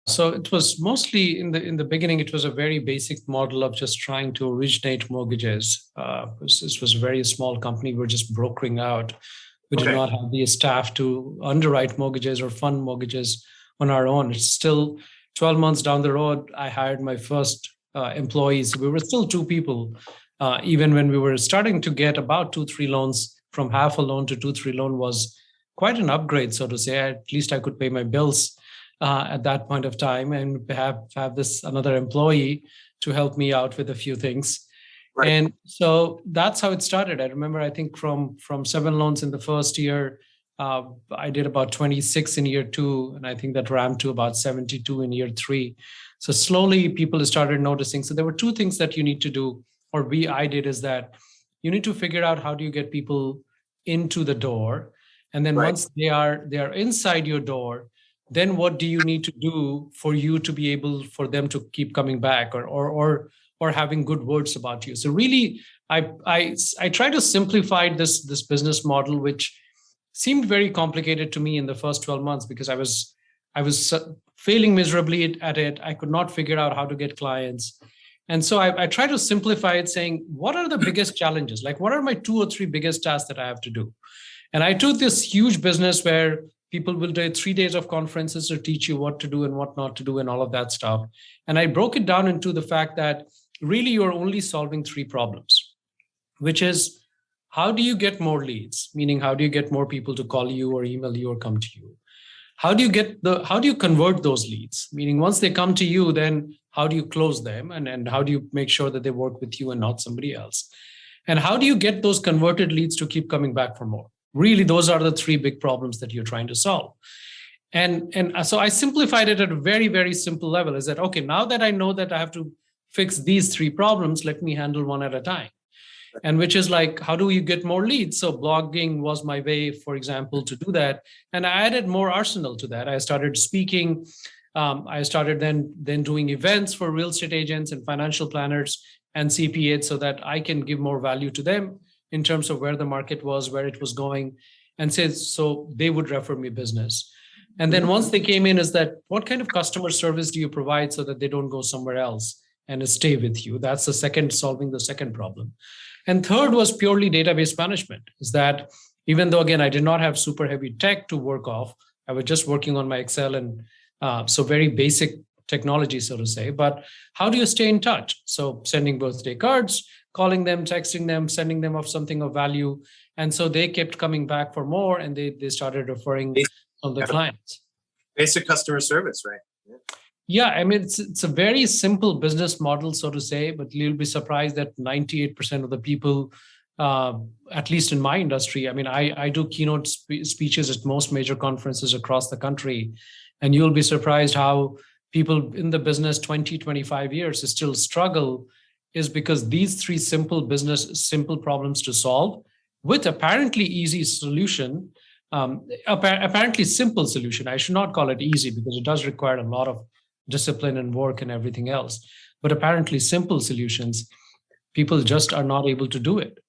So it was mostly in the beginning, it was a very basic model of just trying to originate mortgages. This was a very small company. We were just brokering out. We did not have the staff to underwrite mortgages or fund mortgages on our own. It's still 12 months down the road, I hired my first employees. We were still two people, even when we were starting to get about 2-3 loans. From half a loan to 2-3 loan was quite an upgrade, so to say. At least I could pay my bills at that point of time, and have this another employee to help me out with a few things. Right. And so that's how it started. I remember, I think from 7 loans in the first year, I did about 26 in year 2, and I think that ramped to about 72 in year 3. So slowly people started noticing. So there were 2 things that you need to do, or I did, is that you need to figure out how do you get people into the door. And then once they are inside your door, then what do you need to do for you to be able for them to keep coming back or having good words about you? So really, I try to simplify this business model, which seemed very complicated to me in the first 12 months because I was failing miserably at it. I could not figure out how to get clients. And so I try to simplify it, saying, what are the biggest challenges? Like, what are my 2 or 3 biggest tasks that I have to do? And I took this huge business where people will do 3 days of conferences to teach you what to do and what not to do and all of that stuff. And I broke it down into the fact that really you're only solving 3 problems, which is, how do you get more leads? Meaning, how do you get more people to call you or email you or come to you? How do you convert those leads? Meaning, once they come to you, then how do you close them? And how do you make sure that they work with you and not somebody else? And how do you get those converted leads to keep coming back for more? Really, those are the 3 big problems that you're trying to solve. And so I simplified it at a very, very simple level, is that, okay, now that I know that I have to fix these 3 problems, let me handle one at a time. And which is like, how do you get more leads? So blogging was my way, for example, to do that. And I added more arsenal to that. I started speaking. I started then doing events for real estate agents and financial planners and CPAs so that I can give more value to them in terms of where the market was, where it was going, and so they would refer me business. And then once they came in, is that what kind of customer service do you provide so that they don't go somewhere else and stay with you? That's the second, solving the second problem. And third was purely database management, is that even though, again, I did not have super heavy tech to work off, I was just working on my Excel and so very basic technology, so to say. But how do you stay in touch? So sending birthday cards, calling them, texting them, sending them off something of value. And so they kept coming back for more, and they started referring some of the clients. Basic customer service, right? Yeah, I mean, it's a very simple business model, so to say, but you'll be surprised that 98% of the people, at least in my industry, I mean, I do keynote speeches at most major conferences across the country, and you'll be surprised how people in the business 20, 25 years still struggle, is because these 3 simple problems to solve with apparently easy solution, apparently simple solution. I should not call it easy because it does require a lot of discipline and work and everything else, but apparently simple solutions, people just are not able to do it.